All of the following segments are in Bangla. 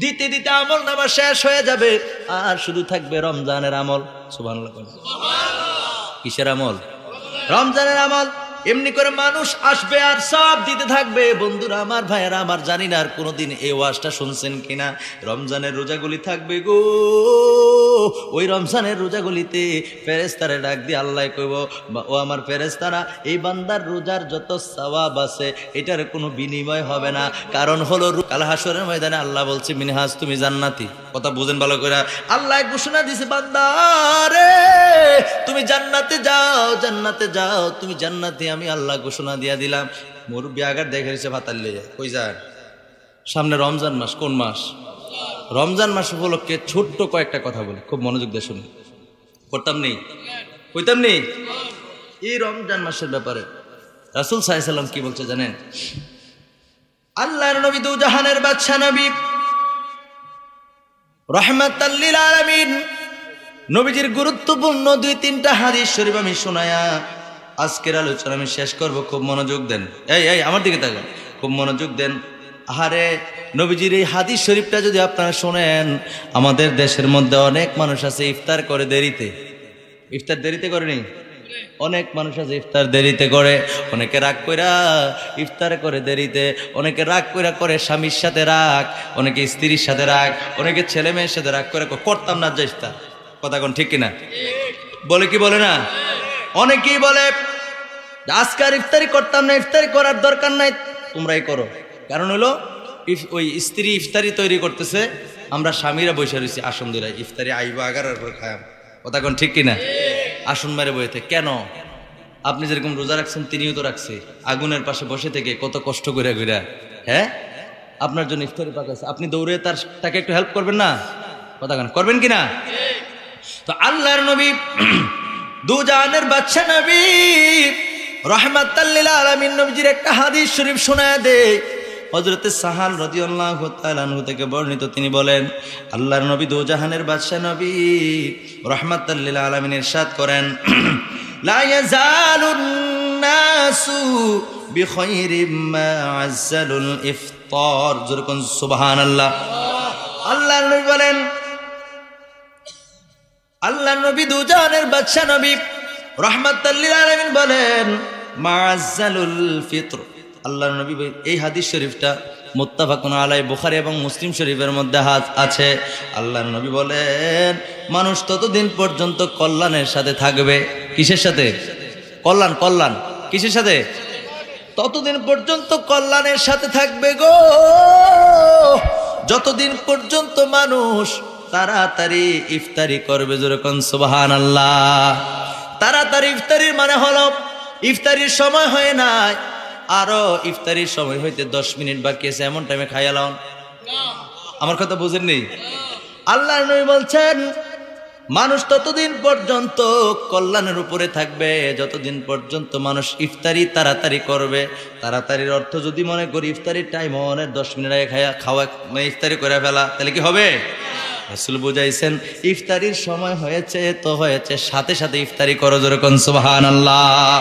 দিতে দিতে আমল নামা শেষ হয়ে যাবে, আর শুধু থাকবে রমজানের আমল। সুবহানাল্লাহ। কিসের আমল? রমজানের আমল। এমনি করে মানুষ আসবে আর সব দিতে থাকবে। বন্ধুরা আমার, ভাইয়েরা আমার, জানি না আর কোনোদিন এই ওয়াজটা শুনছেন কিনা, রমজানের রোজাগুলি থাকবে গো। ওই রমজানের রোজাগুলিতে ফেরেশতারে ডাক দিয়ে আল্লাহ কইব, ও আমার ফেরেশতারা, এই বান্দার রোজার যত সওয়াব আছে এটার কোনো বিনিময় হবে না। কারণ হলো কাল হাসরের ময়দানে আল্লাহ বলছে, মিনহাজ, তুমি জান্নাতি। কথা বুঝেন ভালো করে। আল্লাহ ঘোষণা দিছে, বান্দা রে তুমি জান্নাতে যাও, জান্নাতে যাও, তুমি জান্নাতি। আমি আল্লাহ ঘোষণা দিয়া দিলাম। মুরব্বী আগার দেখে এসে ভাতার লিয়ে যায়, কই যায়? সামনে রমজান মাস। কোন মাস? রমজান মাস উপলক্ষে ছোট্ট কয়েকটা কথা বলি, খুব মনোযোগ দিয়ে শুনুন। করতাম নেই, কইতাম নেই। এই রমজান মাসের ব্যাপারে রাসূল সাল্লাল্লাহু আলাইহি ওয়াসাল্লাম কি বলছে জানেন? আল্লাহর নবী, দু জাহানের বাদশা নবী, রাহমাতাল লিল আলামিন, নবীজির গুরুত্বপূর্ণ 2-3টা হাদিস শরীফ আমি শোনায়া আজকের আলোচনা আমি শেষ করব। খুব মনোযোগ দেন। এই আমার দিকে তাকান, খুব মনোযোগ দেন। আরে নবীজির এই হাদিস শরীফটা যদি আপনারা শোনেন, আমাদের দেশের মধ্যে অনেক মানুষ আছে ইফতার করে দেরিতে। ইফতার দেরিতে করেনি? অনেক মানুষ আছে ইফতার দেরিতে করে। অনেকে রাগ কইরা ইফতার করে দেরিতে, অনেকে রাগ কইরা করে স্বামীর সাথে রাগ, অনেকে স্ত্রীর সাথে রাগ, অনেকে ছেলে মেয়ের সাথে রাগ করে করতাম না যে ইফতার। কথা কোন ঠিক কিনা? বলে কি বলে না? অনেকেই বলে আজকার ইফতারি করতাম না, ইফতারি করার দরকার নাই, তোমরাই করো। কারণ হলো ওই স্ত্রী ইফতারি তৈরি করতেছে, আমরা স্বামীরা বসে রয়েছি আসন ধরে, ইফতারি আইব আগার করে খায়াম। কথা কোন ঠিক কিনা? আসন মেরে বইতে কেন? আপনি যেরকম রোজা রাখছেন তিনিও তো রাখছে, আগুনের পাশে বসে থেকে কত কষ্ট করে ঘুরা, হ্যাঁ, আপনার জন্য ইফতারি পাকাচ্ছে, আপনি দৌড়ে তাকে একটু হেল্প করবেন না? কথা কোন করবেন কিনা? তো আল্লাহর নবী, দু জাহানের বাদশা নবী, রাহমাতাল লিল আলামিন, নবীজির একটা হাদিস শরীফ শোনায়া দেয়। হযরতে সাহাল রাদিয়াল্লাহু তাআলা আনহু থেকে বর্ণিত, তিনি বলেন, আল্লাহর নবী, দু জাহানের বাদশা নবী, রাহমাতাল লিল আলামিন ইরশাদ করেন, লা ইয়াজালুন নাসু বিখাইরিম মা আজ্জালুল ইফতার। যেরকম সুবহানাল্লাহ। আল্লাহর নবী বলেন, আল্লাহর নবী, দু জাহানের বাদশা নবী, রাহমাতাল লিল আলামিন বলেন, মা আজ্জালুল ফিতর। আল্লাহর নবী এই হাদিস শরীফটা মুত্তাফাকুন আলাইহি, বুখারী এবং মুসলিম শরীফের মধ্যে আছে। আল্লাহর নবী বলেন, মানুষ ততদিন পর্যন্ত কল্যাণের সাথে থাকবে। কিসের সাথে? কল্যাণ। কিসের সাথে? ততদিন পর্যন্ত কল্যাণের সাথে থাকবে গো, যতদিন পর্যন্ত মানুষ তাড়াতাড়ি ইফতারি করবে। যেরকম সুবহানাল্লাহ। তাড়াতাড়ি ইফতারির মানে হলো ইফতারির সময় হয় নাই, আরো ইফতারির সময় হইতে 10 মিনিট বাকি আছে, এমন টাইমে খাইয়া লাও। আমার কথা বুঝেননি? আল্লাহর নবী বলছেন, মানুষ ততদিন পর্যন্ত কল্যাণের উপরে থাকবে যতদিন পর্যন্ত মানুষ ইফতারি তাড়াতাড়ি করবে। তাড়াতাড়ির অর্থ যদি মনে করি ইফতারির টাইম অনেক 10 মিনিট আগে খাওয়া ইফতারি করে ফেলা, তাহলে কি হবে? রাসূল বুঝাইছেন, ইফতারির সময় হয়েছে তো হয়েছে, সাথে সাথে ইফতারি করো। যেরকম সুবহানাল্লাহ।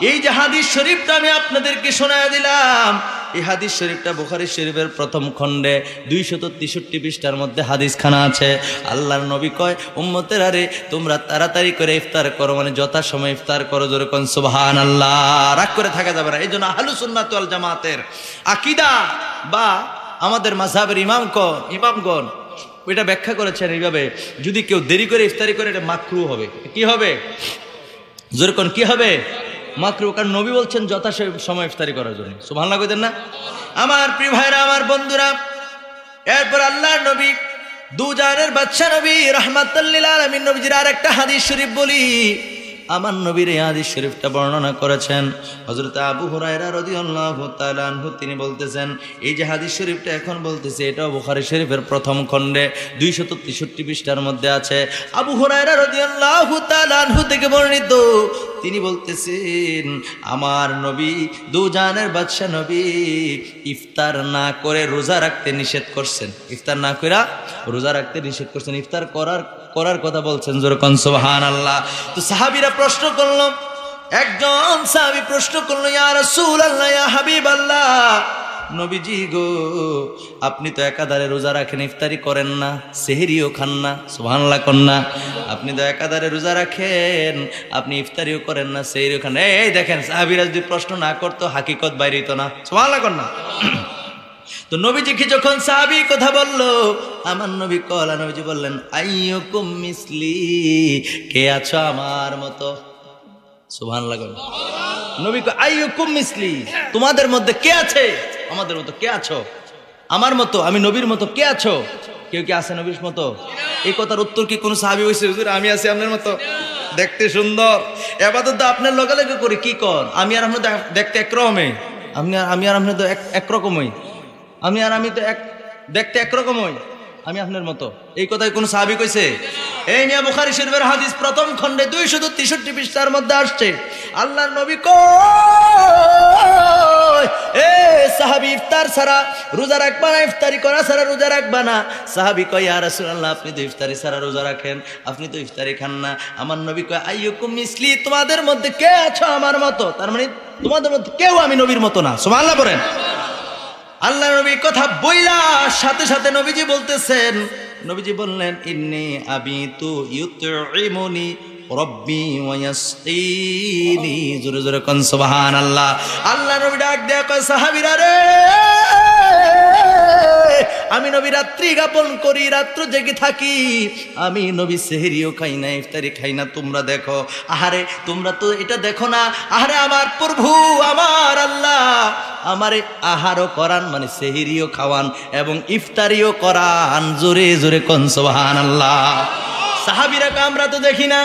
এই যে হাদিস শরীফটা আমি আপনাদেরকে শোনায় দিলাম, এই হাদিস শরীফটা বুখারী শরীফের প্রথম খণ্ডে 263 পৃষ্ঠার মধ্যে হাদিস খানা আছে। আল্লাহর নবী কয়, উম্মতেরা রে, তোমরা তাড়াতাড়ি করে ইফতার করো, মানে যথাসময়ে ইফতার করো। যেরকম সুবহানাল্লাহ। রাগ করে থাকা যাবে না। এই জন্য আহলুস সুন্নাত ওয়াল জামাতের আকীদা বা আমাদের মাযহাবের ইমামগণ ওইটা ব্যাখ্যা করেছেন এইভাবে, যদি কেউ দেরি করে ইফতারি করে এটা মাকরু হবে। কি হবে? যেরকম কি হবে? মাকরু। কারণ নবী বলছেন যথাসময় ইফতারি করার জন্য। সুবহানাল্লাহ কইতেন না? আমার প্রিয় ভাইরা, আমার বন্ধুরা, এরপর আল্লাহর নবী, দু জাহানের বাদশা নবী, রাহমাতাল লিল আলামিন, নবীজির আরেকটা হাদিস শরীফ বলি। আমার নবীর এই হাদিস শরীফটা বর্ণনা করেছেন হযরত আবু হুরায়রা রাদিয়াল্লাহু তাআলা আনহু। তিনি বলতেছেন, এই যে হাদিস শরীফটা এখন বলতেছে, এটাও বুখারী শরীফের প্রথম খণ্ডে 263 পৃষ্ঠার মধ্যে আছে। আবু হুরায়রা রাদিয়াল্লাহু তাআলা আনহু থেকে বর্ণিত, তিনি বলতেছেন, আমার নবী, দু জাহানের বাদশা নবী, ইফতার না করে রোজা রাখতে নিষেধ করছেন। ইফতার না করে রোজা রাখতে নিষেধ করছেন। ইফতার করার কথা বলছেন। যেরকম সুবহানাল্লাহ। তো সাহাবীরা প্রশ্ন করলো, একজন সাহাবী প্রশ্ন করলো, ইয়া রাসূলুল্লাহ, ইয়া হাবিবাল্লাহ, নবীজি গো আপনি তো একাধারে রোজা রাখেন, ইফতারি করেন না, সেহরিও খান না, সুবহানাল্লাহ কন্যা। আপনি তো একাধারে রোজা রাখেন, আপনি ইফতারিও করেন না, সেহরিও খান। এই দেখেন সাহাবীরা যদি প্রশ্ন না করতো হাকিকত বাইরে হইতো না, সুবহানাল্লাহ কন্যা। তো নবীজিকে যখন সাহাবী কথা বললো, আমার নবী কলা নবীজি বললেন আইয়ুকুম মিসলি, কে আছো আমার মতো? সুবহানাল্লাহ। নবী কয় আইয়ুকুম মিসলি, তোমাদের মধ্যে কে আছে আমাদের মতো? কে আছো আমার মতো, আমি নবীর মতো? কে আছো? কেউ কি আছে নবীর মতো? এই কথার উত্তর কি কোন সাহাবী হইছে হুজুর আমি আছি আপনার মতো, দেখতে সুন্দর, ইবাদত আপনার লগে লগে করি, কি কর? আমি আর আপনি দেখতে একরকমই, আমি আর আপনি তো একরকমই, আমি তো দেখতে একরকম হই, আমি আপনার মতো। এই কথাই কোন সাহাবী কইছে? এই নিয়ে বুখারী শরীফের হাদিস প্রথম খণ্ডে 263 পৃষ্ঠার মধ্যে আসছে। আল্লাহর নবী কয় এ সাহাবী ইফতার ছাড়া রোজা রাখবা না, ইফতারি করা ছাড়া রোজা রাখবা না। সাহাবী কয় ইয়া রাসূলুল্লাহ আপনি তো ইফতারি ছাড়া রোজা রাখেন, আপনি তো ইফতারি খান না। আমার নবী কয় আইয়ুকুম মিসলি, তোমাদের মধ্যে কে আছো আমার মতো? তার মানে তোমাদের মধ্যে কেউ আমি নবীর মতো না, সুবহানাল্লাহ বলেন। আল্লাহ নবী কথা বইলা সাথে সাথে নবীজি বলতেছেন, নবীজি বললেন ইন্নী আবিতু ইউতঈমুনি রব্বি ওয়া ইয়াসকিনি, জোরে জোরে কোন সুবহানাল্লাহ। আল্লাহ নবী ডাক দেয়া কয় সাহাবীরা রে, আমি নবী রাত্রি যাপন করি, রাত্র জেগে থাকি, আমি নবী সেহরিও খাই না, ইফতারি খাই না। তোমরা দেখো, আহারে তোমরা তো এটা দেখো না, আহারে আমার প্রভু আমার আল্লাহ আমারে আহারও করান, মানে সেহরিও খাওয়ান এবং ইফতারিও করান, জোরে জোরে কোন সুবহানাল্লাহ। সাহাবীরা আমরা তো দেখি না,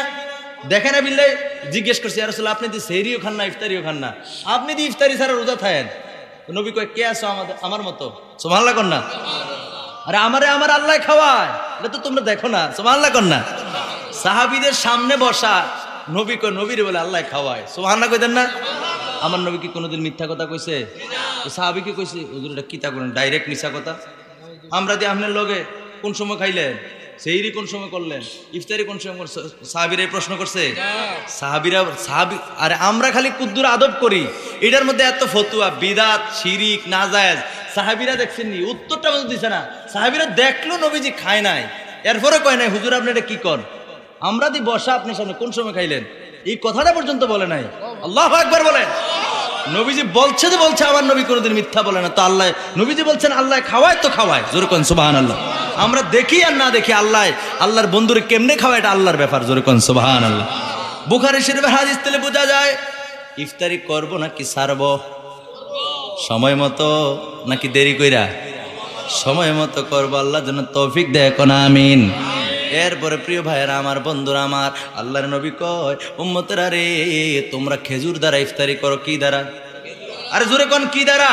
দেখে না বিল্লাহ। জিজ্ঞেস করছি ইয়া রাসূলুল্লাহ আপনি তো সেহরিও খান না, ইফতারিও খান না, আপনি তো ইফতারি ছাড়া রোজা থাকেন। নবী কয় কে আছো আমার মতো? সুবহানাল্লাহ কর না। আরে আমার আল্লাহ খাওয়ায়, এটা তো তোমরা দেখো না, সুবহানাল্লাহ কর না। সাহাবীদের সামনে বসা নবী কয়, নবীরে বলে আল্লাহ খাওয়ায়, সুবহানাল্লাহ কইতেন না? আমার নবী কি কোনোদিন মিথ্যা কথা কইছে? সাহাবী কি কইছে হুজুর এটা কিতা করেন, ডাইরেক্ট মিথ্যা কথা? আমরা দিয়ে আপনার লগে কোন সময় খাইলেন, সেহরি কোন সময় করলেন, ইফতারি কোন সময় করছে? সাহাবীরা প্রশ্ন করছে? সাহাবী আরে আমরা খালি কুদ্দুর আদব করি, এটার মধ্যে এত ফতুয়া, বিদাত, শিরিক, নাজায়েজ। সাহাবীরা দেখছেন নি, উত্তরটা বলতে দিছে না। সাহাবীরা দেখলো নবীজি খায় নাই, এরপরে কয় নাই হুজুর আপনি এটা কি কর? আমরা দি বসা আপনার সামনে, কোন সময় খাইলেন? এই কথাটা পর্যন্ত বলে নাই। আল্লাহু আকবার বলেন। নবীজি বলছে যে বলছে, আমার নবী কোনোদিন মিথ্যা বলে না। তো আল্লাহ নবীজি বলছেন আল্লাহ খাওয়ায় তো খাওয়ায়, জোরে কোন সুবহানাল্লাহ। আমরা দেখি আর না দেখি আল্লাহর বন্ধুরে কেমনে খাওয়ায় এটা আল্লাহর ব্যাপার, জোরে কোন সুবহানাল্লাহ। বুখারী শরীফের হাদিস থেকে বোঝা যায় ইফতারি করব নাকি ছাড়ব, সময় মতো নাকি দেরি কইরা? সময় মতো করবো, আল্লাহ যেন তৌফিক দেয়, কোন আমিন। এরপরে প্রিয় ভাইয়েরা আমার, বন্ধুরা আমার, আল্লাহর নবী কয় উম্মতেরা রে তোমরা খেজুর দ্বারা ইফতারি করো। কি দ্বারা? আরে জোরে কোন কি দ্বারা?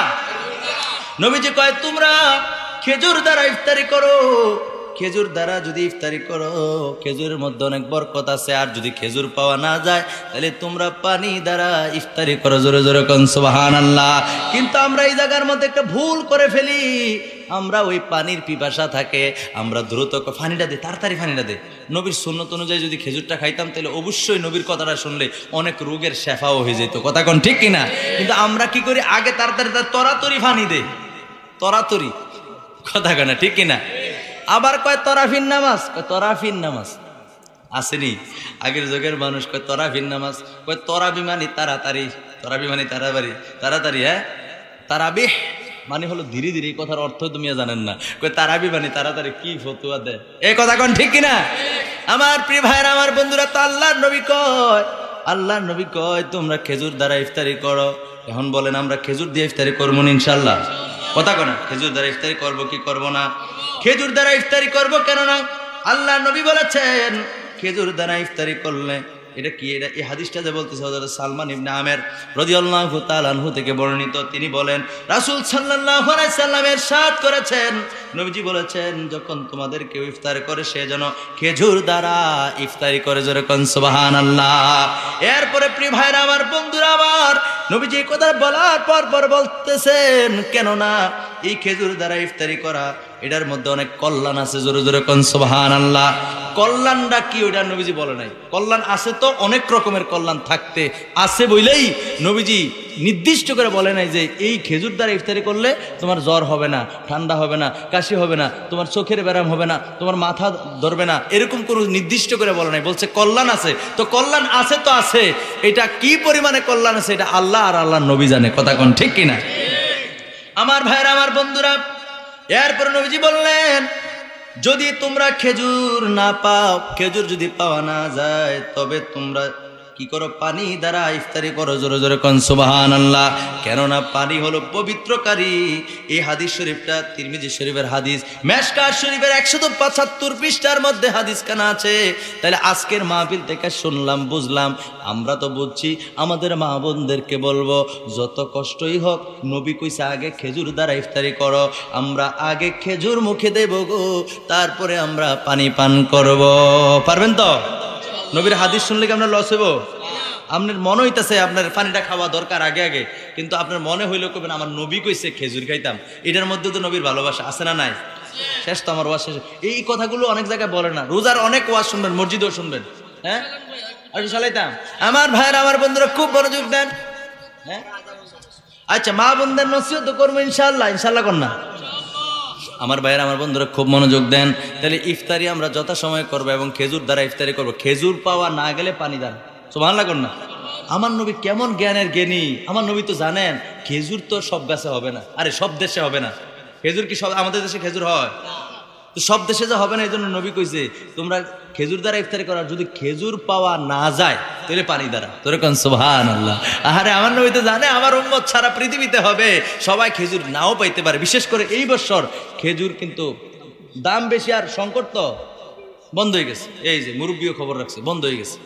নবীজি কয় তোমরা খেজুর দ্বারা ইফতারি করো। খেজুর দ্বারা যদি ইফতারি করো, খেজুরের মধ্যে অনেক বরকত আছে। আর যদি খেজুর পাওয়া না যায় তাহলে তোমরা পানি দ্বারা ইফতারি করো, জোরে জোরে কোন সুবহানাল্লাহ। কিন্তু আমরা এই জায়গার মধ্যে একটা ভুল করে ফেলি, আমরা ওই পানির পিপাসা থাকে, আমরা দ্রুত পানিটা দে, তাড়াতাড়ি পানিটা দে। নবীর সুন্নত অনুযায়ী যদি খেজুরটা খাইতাম তাহলে অবশ্যই নবীর কথাটা শুনলে অনেক রোগের শেফাও হয়ে যেত, কথা কোন ঠিক কিনা? কিন্তু আমরা কি করি, আগে তাড়াতাড়ি তরাতরি পানি দে, তরাতরি, কথা কেনা ঠিক কিনা? আবার কয় তরাফিন নামাজ, কয় তরাফিন নামাজ আসেনি আগের যুগের মানুষ, কয় তরাফিন নামাজ, কয় তরাবি মানে তাড়াতাড়ি, তরাবি মানে তাড়াতাড়ি, তাড়াতাড়ি। হ্যাঁ, তারাবিহ মানে হলো ধীরে ধীরে, এই কথার অর্থ তুমি জানেন না। কয় তারাবি মানে তাড়াতাড়ি, কি ফতুয়া দেয়, এই কথা কোন ঠিক কিনা? আমার প্রিয় ভাইরা আমার বন্ধুরা, তো আল্লাহর নবী কয় তোমরা খেজুর দ্বারা ইফতারি করো। এখন বলেন আমরা খেজুর দিয়ে ইফতারি করবো না ইনশাল্লাহ? কথা কোনা, খেজুর দ্বারা ইফতারি করবো কি করবো না? খেজুর দ্বারা ইফতারি করবো, কেননা আল্লাহ নবী বলেছেন খেজুর দ্বারা ইফতারি করলে এটা কি, এটা এই হাদিসটা যে বলতেছে হযরত সালমান ইবনে আমের রাদিয়াল্লাহু তাআলা আনহু থেকে বর্ণিত। তিনি বলেন রাসূল সাল্লাল্লাহু আলাইহি সাল্লাম ইরশাদ করেছেন, নবীজি বলেছেন যখন তোমাদের কেউ ইফতার করে সে যেন খেজুর দ্বারা ইফতারি করে, জোরে কোন সুবহানাল্লাহ। এরপরে প্রিয় ভাইরা আমার, বন্ধুরা আমার, নবীজি এই কথা বলার পর বলতেছেন কেননা এই খেজুর দ্বারা ইফতারি করা এটার মধ্যে অনেক কল্যাণ আছে, জোরে জোরে কোন সুবহানাল্লাহ। কল্যাণটা কি ওইটা নবীজি বলে নাই। কল্যাণ আছে তো অনেক রকমের কল্যাণ থাকতে আছে বলেই নবীজি নির্দিষ্ট করে বলে নাই যে এই খেজুর দ্বারা ইফতারি করলে তোমার জ্বর হবে না, ঠান্ডা হবে না, কাশি হবে না, তোমার চোখের ব্যারাম হবে না, তোমার মাথা ধরবে না, এরকম কোনো নির্দিষ্ট করে বলে নাই। বলছে কল্যাণ আছে। তো কল্যাণ আছে তো আছে, এটা কি পরিমাণে কল্যাণ আছে এটা আল্লাহ আর আল্লাহর নবী জানে। কথা কোন ঠিক কিনা? আমার ভাইরা, আমার বন্ধুরা, এরপর নবীজি বললেন যদি তোমরা খেজুর না পাও, খেজুর যদি পাওয়া না যায়, তবে তোমরা কি করো? পানি দ্বারা ইফতারি করো। জোরে জোরে কোন সুবহানাল্লাহ। কেননা পানি হলো পবিত্রকারী। এই হাদিস শরীফটা তিরমিজি শরীফের হাদিস, মেশকাত শরীফের 175 পৃষ্ঠার মধ্যে হাদিস কানা আছে। তাহলে আজকের মাহফিল থেকে শুনলাম, বুঝলাম, আমরা তো বুঝছি। আমাদের মা বোনদেরকে বলবো যত কষ্টই হোক, নবী কইছে আগে খেজুর দ্বারা ইফতারি করো। আমরা আগে খেজুর মুখে দেব গো, তারপরে আমরা পানি পান করব। পারবেন তো? নবীর হাদিস শুনলে কি আপনার লস হইব? আপনার মনে হইতেছে আপনার পানিটা খাওয়া দরকার আগে আগে, কিন্তু আপনার মনে হইলেও কবেন আমার নবী কইছে খেজুর খাইতাম। এটার মধ্যে তো নবীর ভালোবাসা আছে না নাই? শেষ তো আমার ওয়াজ শেষ। এই কথাগুলো অনেক জায়গায় বলে না। রোজার অনেক ওয়াজ শুনবেন, মসজিদেও শুনবেন। হ্যাঁ, আর চালাইতাম। আমার ভাইয়ের, আমার বন্ধুরা খুব মনোযোগ দেন। হ্যাঁ, আচ্ছা, মা বোনদের নসিহত তো করবো ইনশাআল্লাহ। ইনশাআল্লাহ কর না আমার ভাইয়ের, আমার বন্ধুরা খুব মনোযোগ দেন। তাহলে ইফতারি আমরা যথাসময়ে করবো এবং খেজুর দ্বারা ইফতারি করবো। খেজুর পাওয়া না গেলে পানি দান। সুবহানাল্লাহ কর না। আমার নবী কেমন জ্ঞানের জ্ঞানী। আমার নবী তো জানেন খেজুর তো সব গাছে হবে না, আরে সব দেশে হবে না। খেজুর কি সব আমাদের দেশে খেজুর হয়? তো সব দেশে যা হবে না, এই জন্য নবী কইছে তোমরা খেজুর দ্বারা ইফতারি করার। যদি খেজুর পাওয়া না যায় তাহলে পানি দ্বারা। তোরে কোন সুবহানাল্লাহ। আরে আমার নবী তো জানে আমার উম্মত সারা পৃথিবীতে হবে, সবাই খেজুর নাও পাইতে পারে। বিশেষ করে এই বছর খেজুর কিন্তু দাম বেশি, আর সংকট তো বন্ধ হয়ে গেছে। এই যে মুরব্বীও খবর রাখছে, বন্ধ হয়ে গেছে।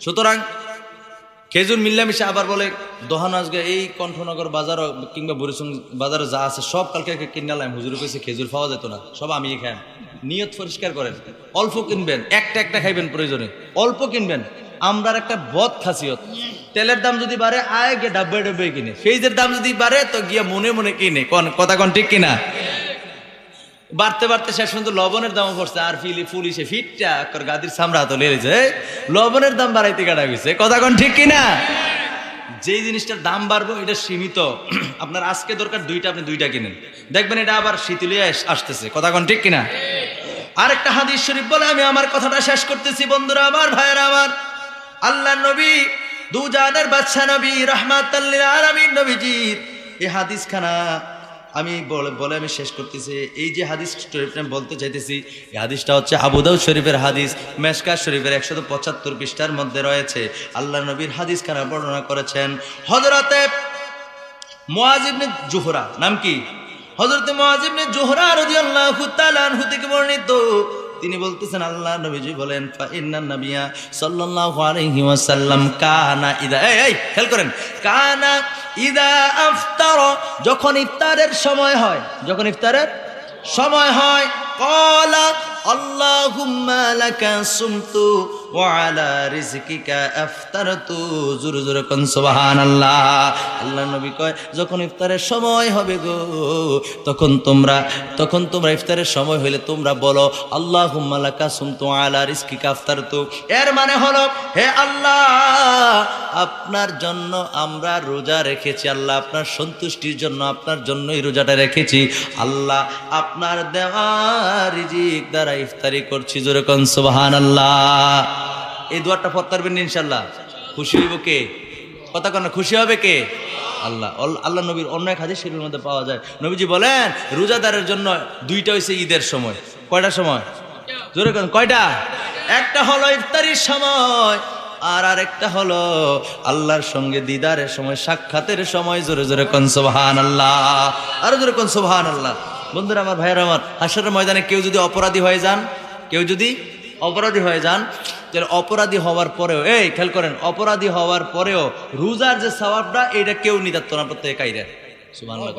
সুতরাং খেজুর মিল্লামিশে আবার বলে দোহান আজকে এই কণ্ঠনগর বাজারও কিংবা বরিশং বাজারে যা আছে সব কালকে কিনালাম। হুজুর কইছে খেজুর পাওয়া যেত না, সব আমি খাই। নিয়ত পরিষ্কার করেন, অল্প কিনবেন, একটা একটা খাইবেন, প্রয়োজনে অল্প কিনবেন। আমরার একটা বদ খাসিয়ত, তেলের দাম যদি বাড়ে আয় গিয়ে ডাব্বাই ডাব্বাই কিনে, ফেজের দাম যদি বাড়ে তো গিয়া মনে মনে কিনে। কথা কন ঠিক কিনা? বাড়তে বাড়তে শেষ পর্যন্ত লবণের দামও পড়ছে। আর পুলিশে ফিটটা গাদির সামরা তো লেগেছে, লবণের দাম বাড়াইতে কাটা গেছে। কথা কন ঠিক কিনা? যেই জিনিসটার দাম বাড়বো এটা সীমিত। আপনার আজকে দরকার দুইটা, আপনি দুইটা কিনেন, দেখবেন এটা আবার শীতলিয়ে আসতেছে। কথা কন ঠিক কিনা? আরেকটা হাদিস শরীফ বলে আমি আমার কথাটা শেষ করতেছি। বন্ধুরা আমার, ভাইয়েরা আমার, আল্লাহ নবী দু জাহানের বাদশা নবী রাহমাতাল লিল আলামিন নবীজির এই হাদিস খানা আমি বলে আমি শেষ করতেছি। এই যে হাদিস শরীফটা বলতে চাইতেছি, এই হাদিসটা হচ্ছে আবু দাউদ শরীফের হাদিস, মেশকাত শরীফের 175 পৃষ্ঠার মধ্যে রয়েছে। আল্লাহ নবীর হাদিস খানা বর্ণনা করেছেন হযরতে মুআয ইবনে জুহরা। নাম কি? হযরতে মুআয ইবনে জুহরা রাদিয়াল্লাহু তাআলা আনহু থেকে বর্ণিত। তিনি বলতেছেন আল্লাহ নবীজি বলেন ফা ইন্নান নাবিয়্যা সাল্লাল্লাহু আলাইহি ওয়াসাল্লাম কানা ইদা, এই খেয়াল করেন, কানা ইদা আফতারা, যখন ইফতারের সময় হয়, যখন ইফতারের সময় হয়, ক্বালা আল্লাহুম্মা লাকা সুমতু ওয়া আলা রিজকিকা আফতারতু। জোরে জোরে কোন সুবহানাল্লাহ। আল্লাহ নবী কয় যখন ইফতারের সময় হবে গো, তখন তোমরা ইফতারের সময় হইলে তোমরা বলো আল্লাহুম্মা লাকা সুমতু ওয়া আলা রিজকিকা আফতারতু। এর মানে হলো হে আল্লাহ, আপনার জন্য আমরা রোজা রেখেছি। আল্লাহ আপনার সন্তুষ্টির জন্য আপনার জন্যই রোজাটা রেখেছি। আল্লাহ আপনার দেওয়া রিজিক দ্বারা ইফতারি করছি। জোরে কোন সুবহানাল্লাহ। এই দোয়াটা পড়তেন ইনশাআল্লাহ। খুশি হইব কে? কথা কোন খুশি হবে কে? আল্লাহ। আল্লাহ নবীর অন্য এক হাদিস শরীফের মধ্যে পাওয়া যায়, নবীজি বলেন রোজাদারের জন্য দুইটা হইছে ঈদের সময়। কয়টা সময়? জোরে কোন কয়টা? একটা হলো ইফতারির সময়, আর আরেকটা হলো আল্লাহর সঙ্গে দিদারের সময়, সাক্ষাতের সময়। জোরে জোরে কোন সুবহানাল্লাহ। আর জোরে কোন সুবহানাল্লাহ। বন্ধুরা আমার, ভাইয়েরা আমার, হাসরের ময়দানে কেউ যদি অপরাধী হয়ে যান, তাহলে অপরাধী হওয়ার পরেও, এই খেয়াল করেন, অপরাধী হওয়ার পরেও রোজার যে সওয়াবটা এটা কেউ নিতে না, প্রত্যেক কাইরা। সুবহানাল্লাহ।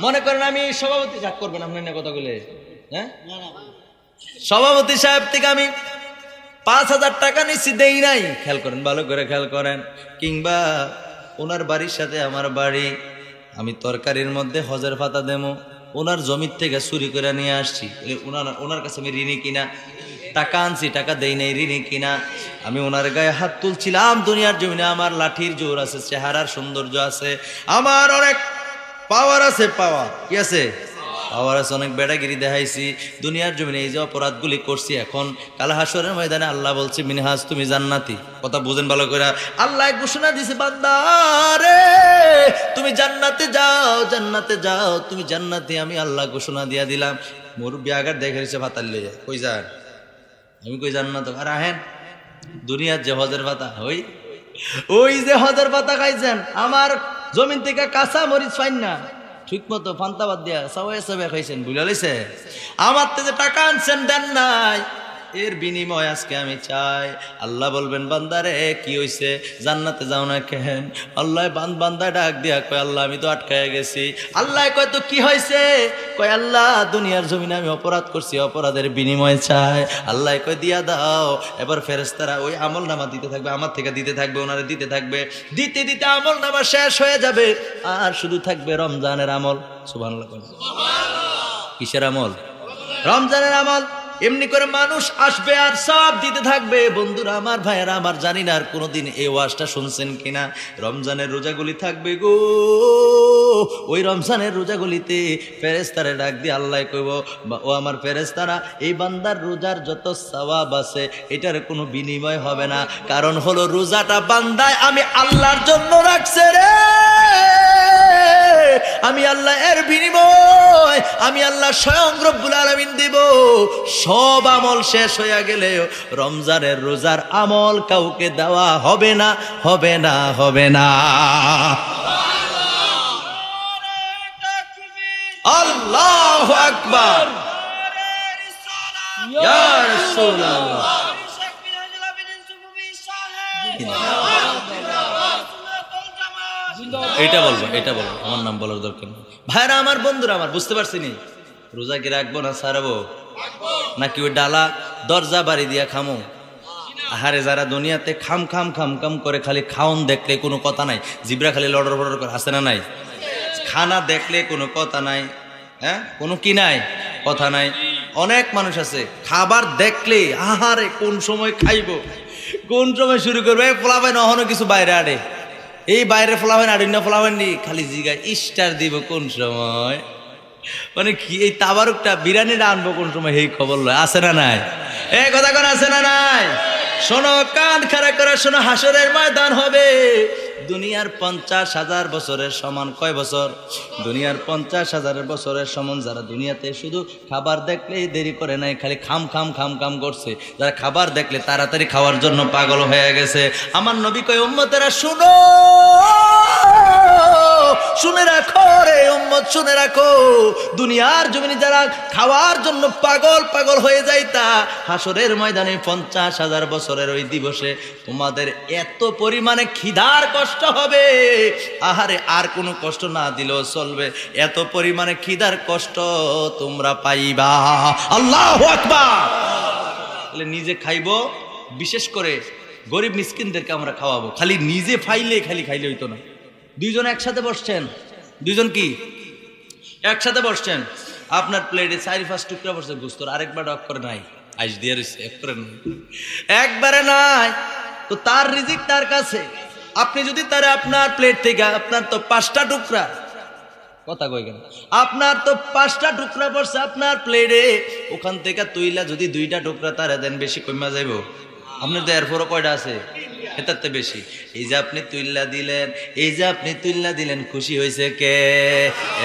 মনে করেন আমি সভাপতি, রাগ করবেন আপনার না কথাগুলো, হ্যাঁ, সভাপতি সাহেব থেকে আমি 5,000 টাকা নিচ্ছি, দেই নাই, খেয়াল করেন, ভালো করে খেয়াল করেন। কিংবা ওনার বাড়ির সাথে আমার বাড়ি, আমি তরকারির মধ্যে হজের পাতা দেবো, ওনার জমির থেকে চুরি করে নিয়ে আসছি, ওনার কাছে আমি ঋণী কিনা? টাকা আনছি, টাকা দেই নাই, ঋণী কিনা? আমি ওনার গায়ে হাত তুলছিলাম। দুনিয়ার জমিনে আমার লাঠির জোর আছে, চেহারার সৌন্দর্য আছে, আমার অনেক পাওয়ার আছে। পাওয়ার কি আছে? পাওয়ার আছে, অনেক বেড়াগিরি দেখাইছি দুনিয়ার জমিনে। এই যে অপরাধগুলি করছি, এখন কাল হাসরের ময়দানে আল্লাহ বলছে মিনহাজ তুমি জান্নাতি। কথা বুঝেন ভালো করে। আল্লাহ ঘোষণা দিছে, বান্দা রে তুমি জান্নাতে যাও, জান্নাতে যাও, তুমি জান্নাতি। আমি আল্লাহ ঘোষণা দিয়া দিলাম। মুরব্বী আগার দেখে রয়েছে ভাতার লইয়া, কই যান? আমি কই জান্নাত। আর আহেন দুনিয়ার যে হজের পাতা, ওই যে হজের পাতা খাইছেন, আমার জমিন থেকে কাঁচা মরিচ পাইন না, ঠিক মতো ফান্তাবাদ দিয়া সবাই সবাই খাইছেন, বুঝা লইছে? আমার থেকে টাকা আনছেন, দেন নাই, এর বিনিময় আজকে আমি চাই। আল্লাহ বলবেন, বান্দারে কি হইছে, জান্নাতে যাও না কেন? আল্লাহ বান্দা ডাক দিয়া কয়, আল্লাহ আমি তো আটকায় গেছি। আল্লাহ কয়, তো কি হয়েছে? কয়, আল্লাহ দুনিয়ার জমিনে আমি অপরাধ করছি, অপরাধের বিনিময় চাই। আল্লাহ কয়, দিয়া দাও। এবার ফেরেশতারা ওই আমল নামা দিতে থাকবে, আমার থেকে দিতে থাকবে, ওনারে দিতে থাকবে, দিতে দিতে আমল নামা শেষ হয়ে যাবে, আর শুধু থাকবে রমজানের আমল। সুবহানাল্লাহ। কিসের আমল? রমজানের আমল। এমনি করে মানুষ আসবে আর সব দিতে থাকবে। বন্ধুরা আমার, ভাইয়েরা আমার, জানি না আর কোনোদিন এই ওয়াজটা শুনছেন কিনা, রমজানের রোজাগুলি থাকবে গো। ওই রমজানের রোজাগুলিতে ফেরেশতারে ডাক দিয়ে আল্লাহ কইব, ও আমার ফেরেশতারা, এই বান্দার রোজার যত সওয়াব আছে এটার কোনো বিনিময় হবে না, কারণ হলো রোজাটা বান্দায় আমি আল্লাহর জন্য রাখছে রে। আমি আল্লাহ এর বিনিময় আমি আল্লাহ স্বয়ং রব্বুল আলামিন দিব। সব আমল শেষ হইয়া গেলেও রমজানের রোজার আমল কাউকে দেওয়া হবে না, হবে না, হবে না। আল্লাহু আকবার, ইয়া রাসূলুল্লাহ। এটা বলবো, এটা বলবো, আমার নাম বলার দরকার নেই। ভাইরা আমার, বন্ধুরা আমার, বুঝতে পারছি নি? রোজা কি রাখবো না ছাড়বো? নাকি ওই ডালা দরজা বাড়ি দিয়া খামো? আহারে, যারা দুনিয়াতে খাম খাম খাম খাম করে, খালি খাওন দেখলে কোনো কথা নাই, জিবরা খালি লড়র ফড়র করে, আছে না নাই? খানা দেখলে কোনো কথা নাই, হ্যাঁ, কোনো কি নাই, কথা নাই। অনেক মানুষ আছে খাবার দেখলে আহারে কোন সময় খাইবো, কোন সময় শুরু করবে, পোলাবেন অহনো কিছু বাইরে আড়ে, এই বাইরে ফোলাবেন আড়িনা ফোলাবেন নি, খালি জিগায় স্টার দিব কোন সময়, মানে কি এই তাবারুকটা বিরিয়ানিটা আনবো কোন সময়, এই খবর লয়, আছে না নাই? এই কথা কোন আছে না নাই? শোনো, কান খাড়া করে শোনো, হাসরের ময়দান হবে। দুনিয়ার 50,000 বছরের সমান কয় বছর? দুনিয়ার 50,000 বছরের সমান। যারা দুনিয়াতে শুধু খাবার দেখলেই দেরি করে নাই, খালি খাম খাম খাম খাম করছে, যারা খাবার দেখলে তাড়াতাড়ি খাওয়ার জন্য পাগল হয়ে গেছে, আমার নবী কয়, উম্মতেরা শুনো, শুনে রাখো রে উম্মত, শুনে রাখো, দুনিয়ার জমিনে যারা খাওয়ার জন্য পাগল পাগল হয়ে যাইতা, হাসরের ময়দানে 50,000 বছরের ওই দিবসে তোমাদের এত পরিমাণে খিদার কষ্ট হবে, আহারে আর কোনো কষ্ট না দিলেও চলবে, এত পরিমাণে খিদার কষ্ট তোমরা পাইবা। আল্লাহু আকবার। তাহলে নিজে খাইবো, বিশেষ করে গরিব মিসকিনদেরকে আমরা খাওয়াবো। খালি নিজে খাইলে হইতো না। দুইজন একসাথে বসছেন, দুইজন কি একসাথে বসছেন, আপনার প্লেটে 4-5 টুকরা বসছে গোস্তর, আরেকবার ডক করে নাই, আইস দিয়ে রয়েছে, একবারে নাই, তো তার রিজিক তার কাছে। আপনি যদি তারে আপনার প্লেট থেকে, আপনার তো 5টা টুকরা, কথা কই কেন, আপনার তো 5টা টুকরা পড়ছে আপনার প্লেটে, ওখান থেকে তুইলা যদি 2টা টুকরা তারে দেন, বেশি কমা যাইব? আপনার তো এরপরও কয়টা আছে? এটাতে বেশি। এই যে আপনি তুইল্লা দিলেন, এই যে আপনি তুইল্লা দিলেন, খুশি হয়েছে কে?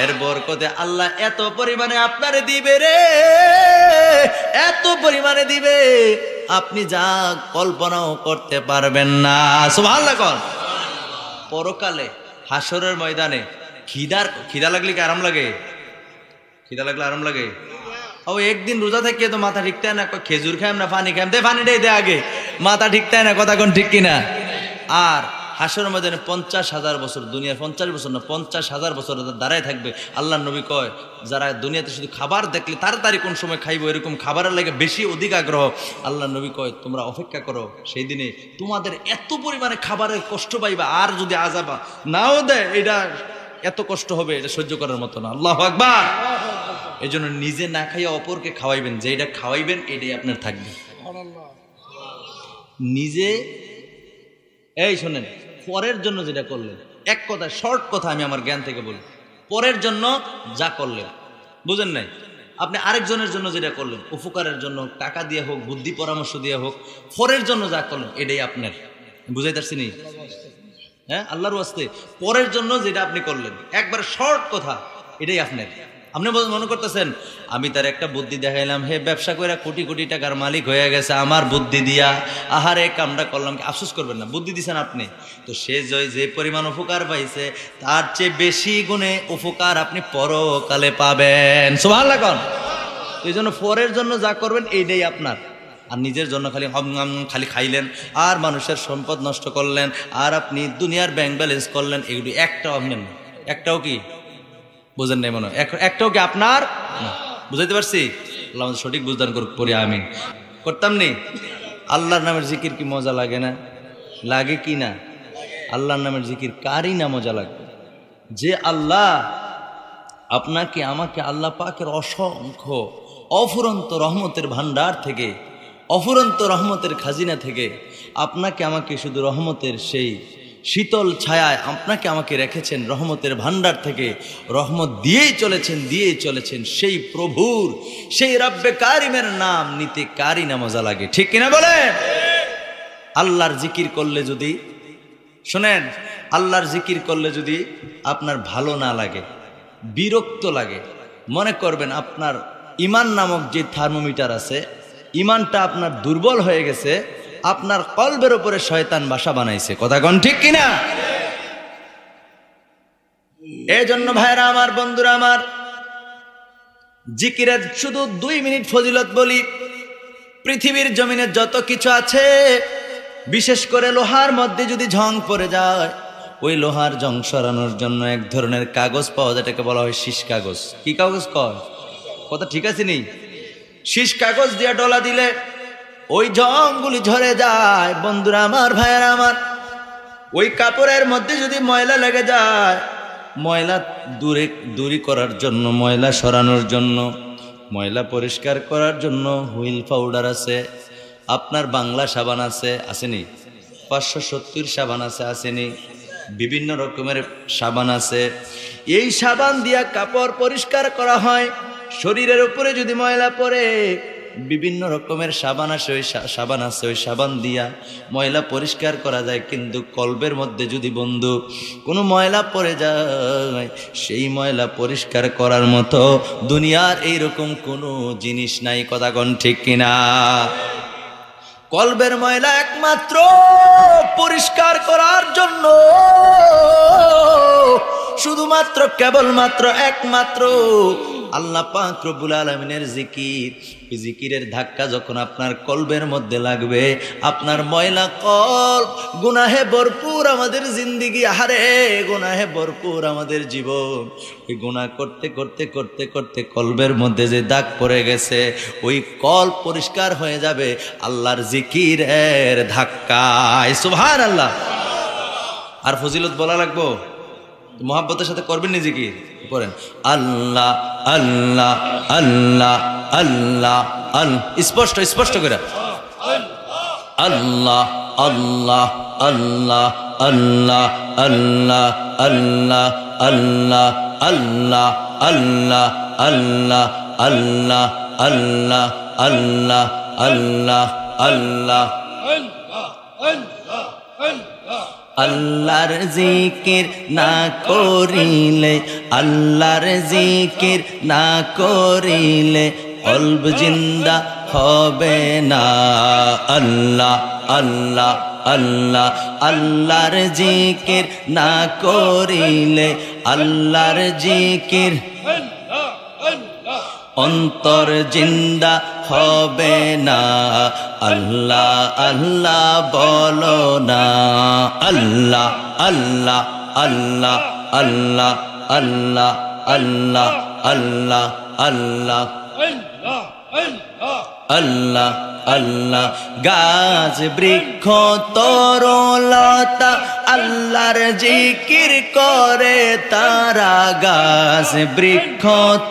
এর বরকতে আল্লাহ এত পরিমাণে আপনারে দিবে রে, এত পরিমাণে দিবে, আপনি যা কল্পনাও করতে পারবেন না। সুবহানাল্লাহ। পরকালে হাসরের ময়দানে খিদা লাগলে কি আরাম লাগে? খিদা লাগলে আরাম লাগে? ও একদিন রোজা থেকে তো মাথা ঠিক থাকে না, খেজুর খাইম না পানি খাইম, দে পানিটাই দে আগে, মাথা ঠিক থাকে না, কথা কোন ঠিক কিনা? আর হাসরের ময়দানে 50,000 বছর, দুনিয়ার 50 বছর না, 50,000 বছর দাঁড়ায় থাকবে। আল্লাহ নবী কয়, যারা দুনিয়াতে শুধু খাবার দেখলে তাড়াতাড়ি কোন সময় খাইবো, এরকম খাবারের লাগে বেশি অধিক আগ্রহ, আল্লাহ নবী কয় তোমরা অপেক্ষা করো, সেই দিনে তোমাদের এত পরিমাণে খাবারের কষ্ট পাইবা, আর যদি আযাবা নাও দেয়, এটা এত কষ্ট হবে, এটা সহ্য করার মতো না। আল্লাহু আকবার। এই জন্য নিজে না খাইয়া অপরকে খাওয়াইবেন, যেটা খাওয়াইবেন এটাই আপনার থাকবে। নিজে এই শোনেন, পরের জন্য যেটা করলেন, এক কথা শর্ট কথা আমি আমার জ্ঞান থেকে বলি, পরের জন্য যা করলেন, বুঝেন নাই, আপনি আরেকজনের জন্য যেটা করলেন, উপকারের জন্য টাকা দিয়ে হোক, বুদ্ধি পরামর্শ দিয়ে হোক, পরের জন্য যা করলেন এটাই আপনার। বুঝাইতে পারছি নি? হ্যাঁ, আল্লাহর ওয়াস্তে পরের জন্য যেটা আপনি করলেন, একবার শর্ট কথা, এটাই আপনার। আপনি মনে করতেছেন আমি তার একটা বুদ্ধি দেখাইলাম, হে ব্যবসা করে কোটি কোটি টাকার মালিক হয়ে গেছে আমার বুদ্ধি দিয়া, আহারে কামটা করলাম, আফসোস করবেন না, বুদ্ধি দিছেন আপনি, তো সে যে পরিমাণ উপকার পাইছে তার চেয়ে বেশি গুণে উপকার আপনি পরকালে পাবেন। সুবহানাল্লাহ কোন? এই জন্য পরের জন্য যা করবেন এইটাই আপনার। আর নিজের জন্য খালি খাইলেন আর মানুষের সম্পদ নষ্ট করলেন আর আপনি দুনিয়ার ব্যাংক ব্যালেন্স করলেন, এগুলি একটাও আপনার না। একটাও কি বুঝেন নাই মনে হয়? একটাও কি আপনার না? বুঝাইতে পারছি? আল্লাহ আমাদের সঠিক বুঝদান করুক, পরে আমি করতাম নি। আল্লাহর নামের জিকির কি মজা লাগে না? লাগে কি না? আল্লাহর নামের জিকির কারই না মজা লাগবে? যে আল্লাহ আপনাকে আমাকে আল্লাহ পাকের অসংখ্য অফুরন্ত রহমতের ভান্ডার থেকে, অফুরন্ত রহমতের খাজিনা থেকে আপনাকে আমাকে শুধু রহমতের সেই শীতল ছায়ায় আপনাকে আমাকে রেখেছেন, রহমতের ভান্ডার থেকে রহমত দিয়েই চলেছেন, সেই প্রভুর, সেই রব্বে কারিমের নাম নিতে কারই না মজা লাগে, ঠিক কিনা বলেন? আল্লাহর জিকির করলে যদি, শোনেন, আল্লাহর জিকির করলে যদি আপনার ভালো না লাগে, বিরক্ত লাগে, মনে করবেন আপনার ইমান নামক যে থার্মোমিটার আছে, ইমানটা আপনার দুর্বল হয়ে গেছে, আপনার কলবের উপরে শয়তান বাসা বানাইছে। কথা কোন ঠিক কিনা? এই জন্য ভাইরা আমার, বন্ধুরা আমার, জিকিরের শুধু 2 মিনিট ফজিলত বলি। পৃথিবীর জমিনে যত কিছু আছে, বিশেষ করে লোহার মধ্যে যদি ঝং পড়ে যায়, ওই লোহার জং সরানোর জন্য এক ধরনের কাগজ পাওয়া যায়, এটাকে বলা হয় শীষ কাগজ। কি কাগজ কয়? কথা ঠিক আছে নি? শীষ কাগজ দিয়ে ডলা দিলে ওই জংগুলি ঝরে যায়। বন্ধুরা আমার, ভাইয়েরা আমার, ওই কাপড়ের মধ্যে যদি ময়লা লেগে যায়, ময়লা দূরী করার জন্য, ময়লা সরানোর জন্য, ময়লা পরিষ্কার করার জন্য হুইল পাউডার আছে, আপনার বাংলা সাবান আছে, আসেনি? 570 সাবান আছে, আসেনি? বিভিন্ন রকমের সাবান আছে। এই সাবান দিয়া কাপড় পরিষ্কার করা হয়। শরীরের উপরে যদি ময়লা পড়ে, বিভিন্ন রকমের সাবান আছে, ওই সাবান দিয়া ময়লা পরিষ্কার করা যায়। কিন্তু কলবের মধ্যে যদি বন্ধু কোনো ময়লা পড়ে যায়, সেই ময়লা পরিষ্কার করার মতো দুনিয়ার এইরকম কোনো জিনিস নাই। কথা কোন ঠিক কিনা? কলবের ময়লা একমাত্র পরিষ্কার করার জন্য, শুধুমাত্র কেবলমাত্র একমাত্র আল্লাহ পাক রব্বুল আলামিনের জিকির। এই জিকিরের ধাক্কা যখন আপনার কলবের মধ্যে লাগবে, আপনার ময়লা কলব, গুনাহে ভরপুর আমাদের জিন্দিগি, আহারে গুনাহে ভরপুর আমাদের জীবন, ওই গুনাহ করতে করতে করতে করতে কলবের মধ্যে যে দাগ পড়ে গেছে, ওই কলব পরিষ্কার হয়ে যাবে আল্লাহর জিকিরের ধাক্কায়। সুবহানাল্লাহ। আর ফজিলত বলা লাগবো? মোহাব্বতের সাথে করবেন নি জিকির? করেন আল্লাহ আল্লাহ আল্লাহ আল্লাহ আল্লাহ, স্পষ্ট করে আল্লাহ আল্লাহ আল্লাহ আল্লাহ আল্লাহ আল্লাহ আল্লাহ আল্লাহ আল্লাহ আল্লাহ আল্লাহ আল্লাহ আল্লাহ আল্লাহ আল্লাহ। আল্লাহর জিকির না করিলে, আল্লাহর জিকির না করিলে কলব জিন্দা হবে না। আল্লাহ আল্লাহ আল্লাহ, আল্লাহর জিকির না করিলে, আল্লাহর জিকির অন্তর জিন্দা হবে না। আল্লাহ আল্লাহ বলো না, আল্লাহ আল্লাহ আল্লাহ আল্লাহ আল্লাহ আল্লাহ আল্লাহ আল্লাহ আল্লাহ আল্লাহ গাছ বৃক্ষ তরুলতা আল্লাহর জিকির করে তারা গাছ বৃক্ষ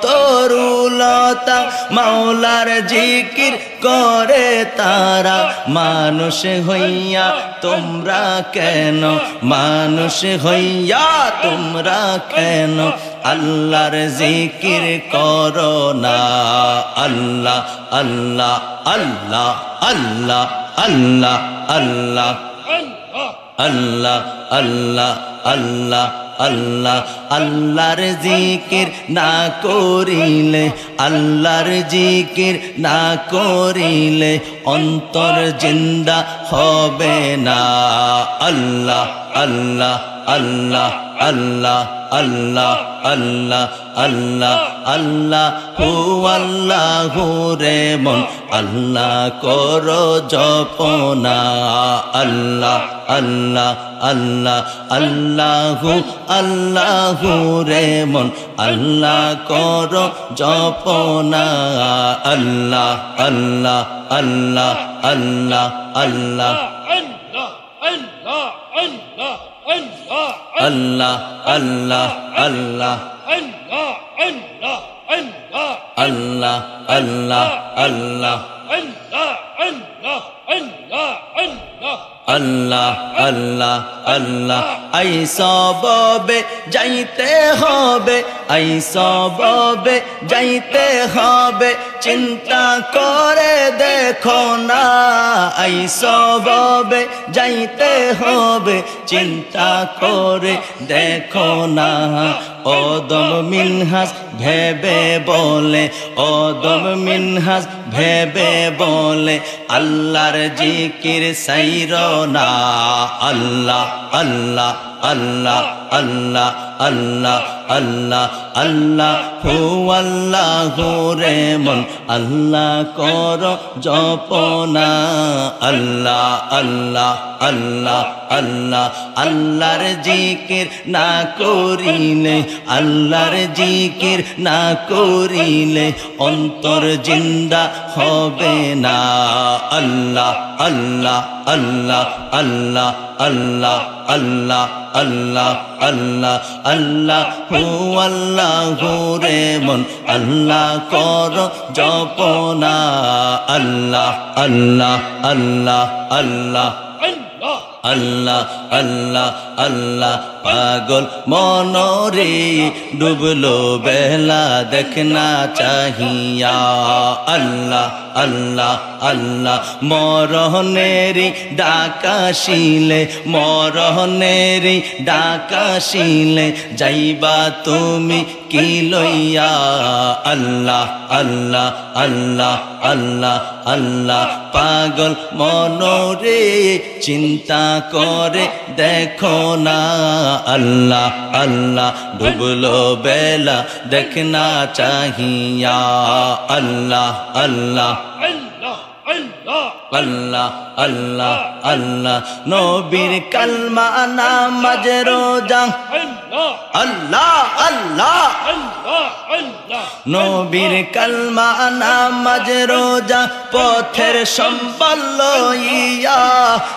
তরুলতা মাওলার জিকির করে তারা মানুষ হইয়া তোমরা কেন মানুষ হইয়া তোমরা কেন আল্লাহর জিকির করো না আল্লাহ আল্লাহ আল্লাহ আল্লাহ আল্লাহ আল্লাহ আল্লাহ আল্লাহ আল্লাহ আল্লাহ আল্লাহর জিকির না করিলে আল্লাহর জিকির না করিলে অন্তর জিন্দা হবে না আল্লাহ আল্লাহ আল্লাহ আল্লাহ আল্লাহ আল্লাহ আল্লাহ আল্লাহ হু আল্লাহু রে মন আল্লাহ করো জপনা আল্লাহ আল্লাহ আল্লাহ আল্লাহু আল্লাহু রে মন আল্লাহ করো জপনা আল্লাহ আল্লাহ আল্লাহ আল্লাহ আল্লাহ আল্লাহ আল্লাহ আল্লাহ আল্লাহ আল্লাহ আল্লাহ আল্লাহ আল্লাহ আল্লাহ আই সববে যাইতে হবে আই সববে যাইতে হবে চিন্তা করে দেখো না আই সববে যাইতে হবে চিন্তা করে দেখো না ওদম মিনহাস ভেবে বলে ওদম মিনহাস ভেবে বলে আল্লাহর জিকির সাইরো না আল্লাহ আল্লাহ আল্লাহ আল্লাহ আল্লাহ আল্লাহ আল্লাহ হু আল্লাহু রে মন আল্লাহ করো জপনা আল্লাহ আল্লাহ আল্লাহ আল্লাহ আল্লাহর জিকির না করিলে আল্লাহর জিকির না করিলে অন্তর জিন্দা হবে না আল্লাহ আল্লাহ আল্লাহ আল্লাহ আল্লাহ আল্লাহ আল্লাহ আল্লাহ আল্লাহ হু আল্লাহু রে মন আল্লাহ করো জপনা আল্লাহ আল্লাহ আল্লাহ আল্লাহ আল্লাহ আল্লাহ আল্লাহ পাগল মনরে ডুবলো বেলা দেখনা চাহিয়া আল্লাহ আল্লাহ আল্লাহ মরহনেরি ডাকাশিলে মরহনেরি ডাকাশিলে যাইবা তুমি কি লইয়া আল্লাহ আল্লাহ আল্লাহ আল্লাহ আল্লাহ পাগল মনরে চিন্তা করে দেখো না আল্লাহ আল্লাহ ডুবলো বেলা দেখনা চাহিয়া আল্লাহ আল্লাহ আল্লাহ আল্লাহ আল্লাহ নবীর কালমা নামাজ রোজা আল্লাহ আল্লাহ নবীর কালমা নামাজ রোজা পথের সম্বল লইয়া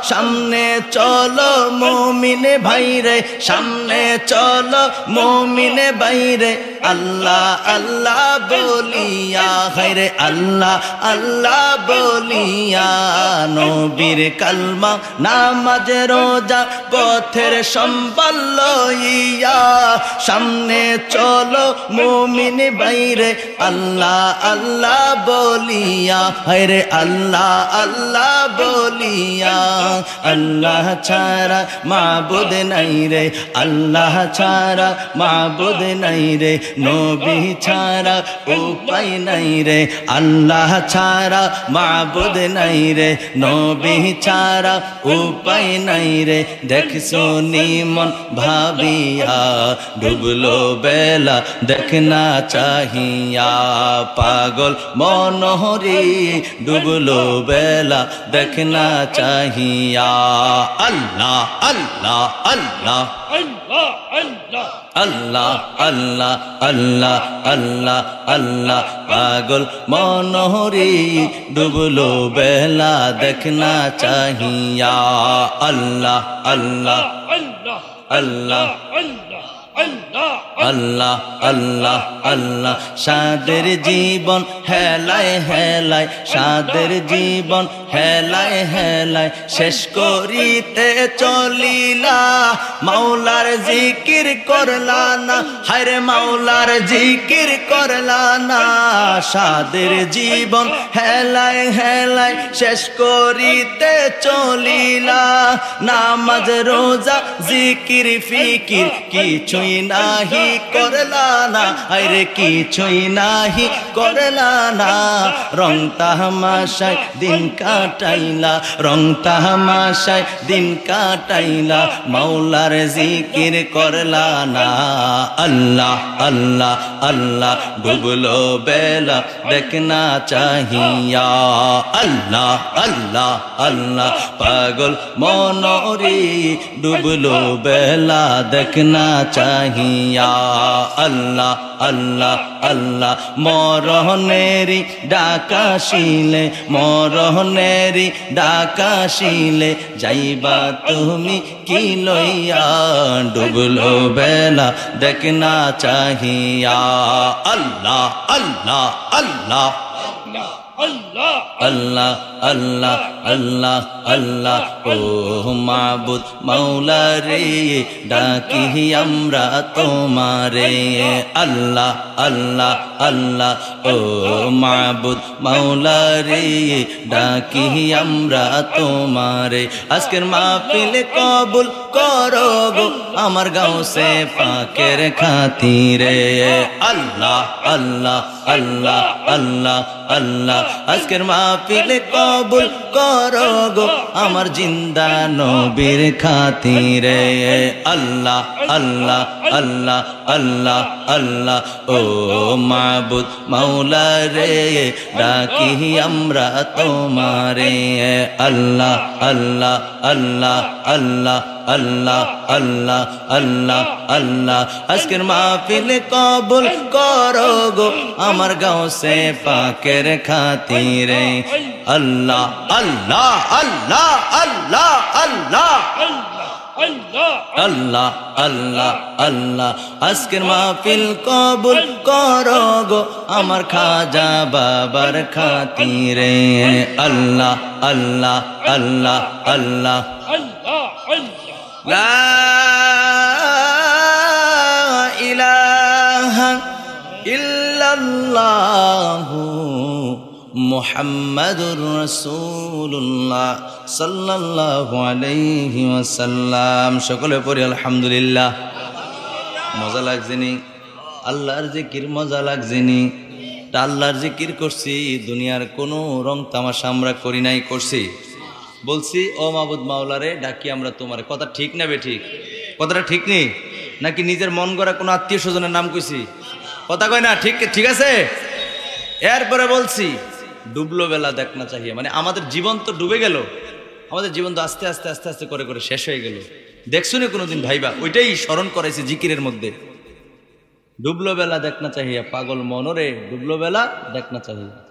সামনে চলো মুমিন ভাইরে সামনে চলো মুমিন ভাইরে আল্লাহ আল্লাহ বলিয়া হায়রে আল্লাহ আল্লাহ বলিয়া নবীর কালমা নামাজ রোজা পথের সম্বল লইয়া সামনে চলো মুমিন ভাইরে আল্লাহ আল্লাহ বলিয়া হায়রে আল্লাহ আল্লাহ বলিয়া আল্লাহ ছাড়া মাবুদ নাই রে আল্লাহ ছাড়া মাবুদ নাই রে নবী ছাড়া উপায় নাই রে আল্লাহ ছাড়া মাবুদ নাই রে নবী ছাড়া উপায় নাই রে দেখছো নিমন ভাবিয়া ডুবলো বেলা দেখনা চাহিয়া পাগল মনোহরি ডুবলো বেলা দেখনা চাহিয়া আল্লাহ আল্লাহ আল্লাহ Allah, Allah. আল্লাহ আল্লাহ আল্লাহ আল্লাহ আল্লাহ পাগল মনোহরি ডুবলো বেলা দেখনা চাহিয়া আল্লাহ আল্লাহ আল্লাহ আল্লাহ আল্লাহ আল্লাহ সাদের জীবন হেলায় হেলায় সাদের জীবন হেলায় হেলায় শেষ করিতে চলিলা মাওলার জিকির করলা না হায়রে মাওলার জিকির করলা না সাদের জীবন হেলায় হেলায় শেষ করিতে চলিলা নামাজ রোজা জিকির ফিকির কিছুই নাহি করলা না আরে কিছুই নাহি করলা না রং তামাশায় দিন কাটাইলা রং তামাশায় দিন কাটাইলা মাওলার জিকির করলা না আল্লাহ আল্লাহ আল্লাহ ডুবলো বেলা দেখনা চাহিয়া আল্লাহ আল্লাহ আল্লাহ পাগল মনোরি ডুবলো বেলা দেখনা চাহিয়া আল্লাহ আল্লাহ আল্লাহ মরহনেরি ডাকাশিলে মরহনেরি ডাকাশিলে যাইবা তুমি কি লইয়া ডুবলো বেলা দেখনা চাহিয়া আল্লাহ আল্লাহ আল্লাহ আল্লাহ আল্লাহ আল্লাহ আল্লাহ আল্লাহ ও মাবুদ মাওলা রে ডাকি আমরা তোমারে আল্লাহ আল্লাহ আল্লাহ ও মাবুদ মাওলা রে ডাকি আমরা তোমারে আজকের মাহফিল কবুল করো গো আমার গাউসে পাকের খাতিরে আল্লাহ আল্লাহ আল্লাহ আল্লাহ আল্লাহ আজকের মাহফিল কবুল করো গো আমার জিন্দা নবীর খাতিরে আল্লাহ আল্লাহ আল্লাহ আল্লাহ আল্লাহ ও মাবুদ মাওলা রে ডাকি আমরা তোমারে আল্লাহ আল্লাহ আল্লাহ আল্লাহ আল্লাহ আল্লাহ আল্লাহ আল্লাহ আজকের মাহফিল কবুল করো গো আমার গাউসে পাকের খাতিরে আল্লাহ আল্লাহ আল্লাহ আল্লাহ আল্লাহ আল্লাহ আল্লাহ আল্লাহ আজকের মাহফিল কবুল করো গো আমার খাজা বাবার খাতিরে আল্লাহ আল্লাহ আল্লাহ আল্লাহ লা ইলাহা ইল্লাল্লাহু মুহাম্মাদুর রাসূলুল্লাহ সাল্লাল্লাহু আলাইহি ওয়াসাল্লাম সকলে পড়ি আলহামদুলিল্লাহ মজা লাগছেনি আল্লাহর জিকির মজা লাগছেনি আল্লাহর জিকির করছি দুনিয়ার কোনো রং তামাশা আমরা করি নাই করছি বলছি ও মাবুদ মাওলারে ডাকি আমরা তোমার কথা ঠিক না বে ঠিক কথাটা ঠিক নেই নাকি নিজের মন গড়া কোনো আত্মীয় স্বজনের নাম কইছি কথা কয় না ঠিক ঠিক আছে এরপরে বলছি ডুবলো বেলা দেখনা চাহিয়ে মানে আমাদের জীবন তো ডুবে গেল আমাদের জীবন তো আস্তে আস্তে আস্তে আস্তে করে করে শেষ হয়ে গেল দেখছো না কোনোদিন ভাইবা ওইটাই স্মরণ করাইছে জিকিরের মধ্যে ডুবলো বেলা দেখনা চাহিয়া পাগল মনরে ডুবলো বেলা দেখনা চাহিয়া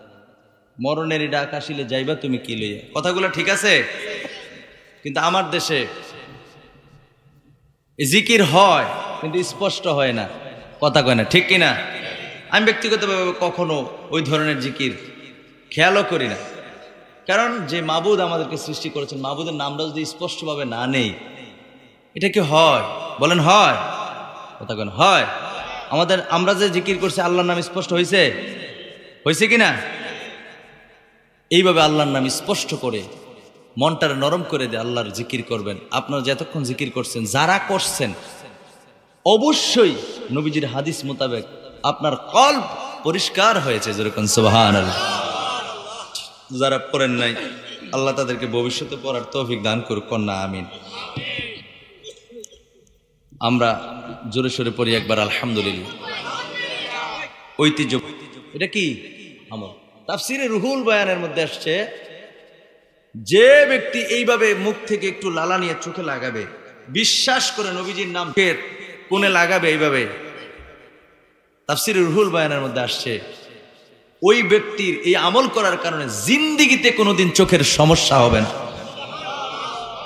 মরণের ডাক আসিলে যাইবা তুমি কি লইয়া কথাগুলো ঠিক আছে কিন্তু আমার দেশে জিকির হয় কিন্তু স্পষ্ট হয় না কথা কয় না ঠিক কিনা আমি ব্যক্তিগতভাবে কখনো ওই ধরনের জিকির খেয়ালও করি না কারণ যে মাবুদ আমাদেরকে সৃষ্টি করেছেন মাবুদের নামটা যদি স্পষ্টভাবে না নেই এটা কি হয় বলেন হয় কথা কয় না হয় আমাদের আমরা যে জিকির করছি আল্লাহর নাম স্পষ্ট হয়েছে হয়েছে কিনা এইভাবে আল্লাহর নাম স্পষ্ট করে মনটারে নরম করে দিয়ে আল্লাহর জিকির করবেন আপনারা যতক্ষণ জিকির করছেন যারা করছেন অবশ্যই নবীজির হাদিস মোতাবেক আপনার কল্ব পরিষ্কার হয়েছে যেরকম সুবহানাল্লাহ যারা পড়েন নাই আল্লাহ তাদেরকে ভবিষ্যতে পড়ার তৌফিক দান করুক না আমিন আমরা জোরে সোরে পড়ি একবার আলহামদুলিল্লাহ ঐতিহ্য এটা কি আমল তাফসিরে রুহুল বয়ানের মধ্যে আসছে যে ব্যক্তি এইভাবে মুখ থেকে একটু লালা নিয়ে চোখে লাগাবে বিশ্বাস করে নবীজির নাম ফের কোণে লাগাবে এইভাবে। তাফসীরে রুহুল বায়ানের মধ্যে আসছে ওই ব্যক্তির এই আমল করার কারণে জিন্দেগিতে কোনোদিন চোখের সমস্যা হবে না।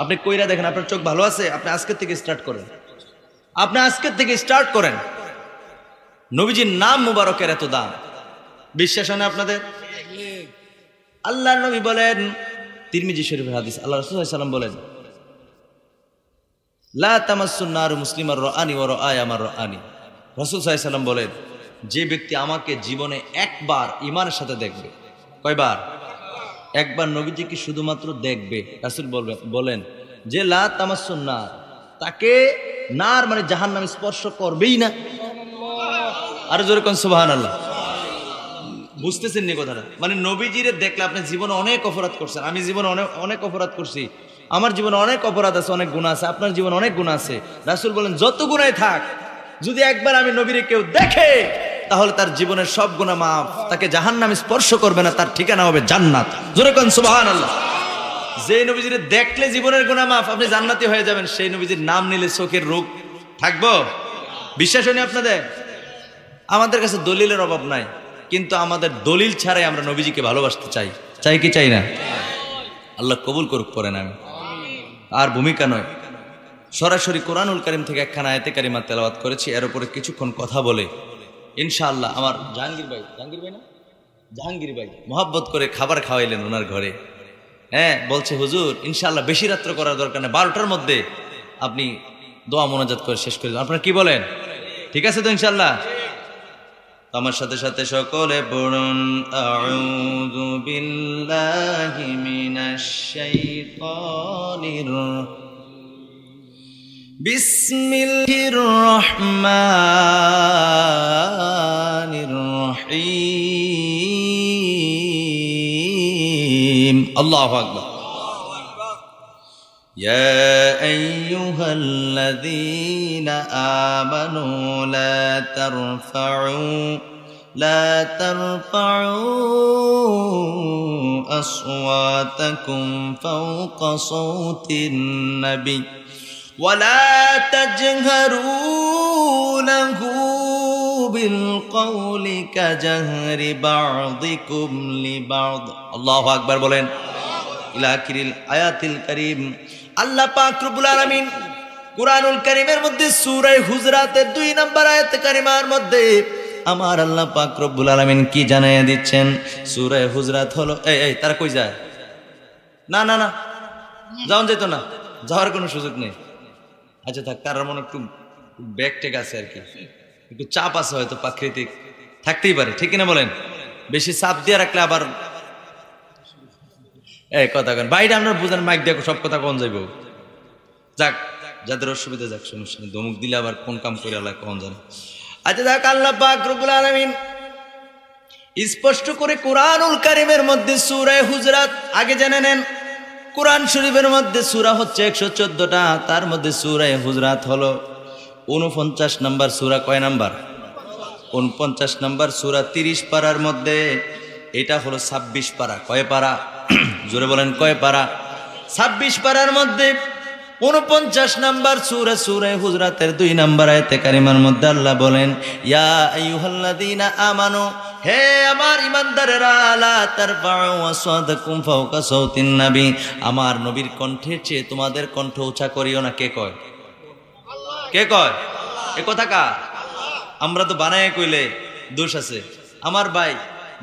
আপনি কইরা দেখেন আপনার চোখ ভালো আছে, আপনি আজকের থেকে স্টার্ট করেন, আপনি আজকের থেকে স্টার্ট করেন। নবীজির নাম মুবারকের এত দাম, বিশ্বাস হয় না আপনাদের? আল্লাহর নবী বলেন, তিরমিজি শরীফের হাদিস, আল্লাহ রাসূল সাল্লাল্লাহু আলাইহি ওয়াসাল্লাম বলেন, লা তামাসসুন নারু মুসলিমান রাআনি ওয়া রাআয়া মান রাআনি। রাসূল সাল্লাল্লাহু আলাইহি ওয়াসাল্লাম বলেন, যে ব্যক্তি আমাকে জীবনে একবার ঈমানের সাথে দেখবে, কয়বার? একবার নবীজিকে শুধুমাত্র দেখবে, রাসূল বলেন যে লা তামাসসুন নার, তাকে নার মানে জাহান্নাম স্পর্শ করবেই না। আর জোরে কোন সুবহানাল্লাহ। বুঝতেছেন নি কথাটা? মানে নবীজিরে দেখলে আপনি জীবনে অনেক অপরাধ করছেন, আমি জীবনে অনেক অপরাধ করছি, আমার জীবনে অনেক অপরাধ আছে, অনেক গুনাহ আছে, আপনার জীবনে অনেক গুনাহ আছে। রাসূল বলেন যত গুনাহই থাক, যদি একবার আমি নবীরে কেউ দেখে তাহলে তার জীবনের সব গুনাহ মাফ, তাকে জাহান্নাম স্পর্শ করবে না, তার ঠিকানা হবে জান্নাত। জোরে কোন সুবহানাল্লাহ। যে নবীজিরে দেখলে জীবনের গুনাহ মাফ, আপনি জান্নাতি হয়ে যাবেন, সেই নবীজির নাম নিলে চোখের রোগ থাকবো? বিশ্বাস হয়নি আপনাদের? আমাদের কাছে দলিলের অভাব নাই, কিন্তু আমাদের দলিল ছাড়াই আমরা নবীজিকে ভালোবাসতে চাই, চাই কি চাই না? আল্লাহ কবুল করুক, করেন আমি আর ভূমিকা নয়, সরাসরি কোরআনুল কারীম থেকে একখানা আয়াতে কারিমা তেলাওয়াত করেছি, এর উপরে কিছুক্ষণ কথা বলে ইনশাআল্লাহ আমার জাহাঙ্গীর ভাই মোহাব্বত করে খাবার খাওয়াইলেন ওনার ঘরে। হ্যাঁ, বলছে হুজুর ইনশাআল্লাহ বেশি রাত্র করার দরকার নেই, 12টার মধ্যে আপনি দোয়া মোনাজাত করে শেষ করে দেন। আপনারা কি বলেন? ঠিক আছে তো ইনশাআল্লাহ? আমার সাথে সাথে সকলে পড়ুন, আউযু বিল্লাহি মিনাশ শাইতানির বিসমিল্লাহির রহমানির রহিম। আল্লাহু আকবার। ইয়া আইয়ুহাল্লাযীনা আমানু লা তারফা'উ আসওয়াতাকুম ফাওকা সাওতিন নাবী ولا تجهروا له بالقول كجهر بعضكم لبعض। আল্লাহু আকবার বলেন। ইলা আখিরিল আয়াতিল কারীম। আল্লাহ পাক রব্বুল আলামিন কুরআনুল কারীমের মধ্যে সূরা হুজরাতের 2 নম্বর আয়াতে কারিমার মধ্যে আমার আল্লাহ পাক রব্বুল আলামিন কি জানাইয়া দিচ্ছেন? সূরা হুজরাত হলো, এই তারা কই যায়? না না না, যাওন যেত না, যাওয়ার কোনো সুযোগ নেই। আচ্ছা থাক, তার মনে একটু ব্যাগ টেক আছে আর কি, একটু চাপ আছে হয়তো, প্রাকৃতিক থাকতেই পারে, ঠিক কিনা বলেন? বেশি চাপ দিয়ে রাখলে আবার কথা কেন বাইরে আমরা বুঝেন, মাইক দেখো সব কথা কোন যাইব, যাক যাদের অসুবিধা যাক, সমস্যা নেই, ধমক দিলে আবার কোন কাম করে আল্লাহ কোন জানে। আচ্ছা যাক, আল্লাহ পাক রব্বুল আলামিন স্পষ্ট করে কুরআনুল কারীমের মধ্যে সূরা হুজরাত আগে জেনে নেন। কুরআন শরীফের মধ্যে সূরা হচ্ছে 114টা, তার মধ্যে সূরা হুজরাত হলো 49 নম্বর সূরা। কয় নাম্বার? 49 নম্বর সূরা। 30 পারার মধ্যে এটা হলো 26 পারা। কয় পারা? জোরে বলেন, কয় পারা? 26 পারার মধ্যে 49 নম্বর সূরা, সূরা হুজরাতের 2 নম্বর আয়াতে কারিমার মধ্যে আল্লাহ বলেন, ইয়া আইয়ুহাল্লাযীনা আমানু, হে আমার ঈমানদারেরা, লা তারফা'উ আসওয়াতাকুম ফাওকা সাওতিন নবী, আমার নবীর কণ্ঠের চেয়ে তোমাদের কণ্ঠ উঁচা করিও না। কে কয়? কে কয়? এ কথা কার? আমরা তো বানায় কইলে দোষ আছে। আমার ভাই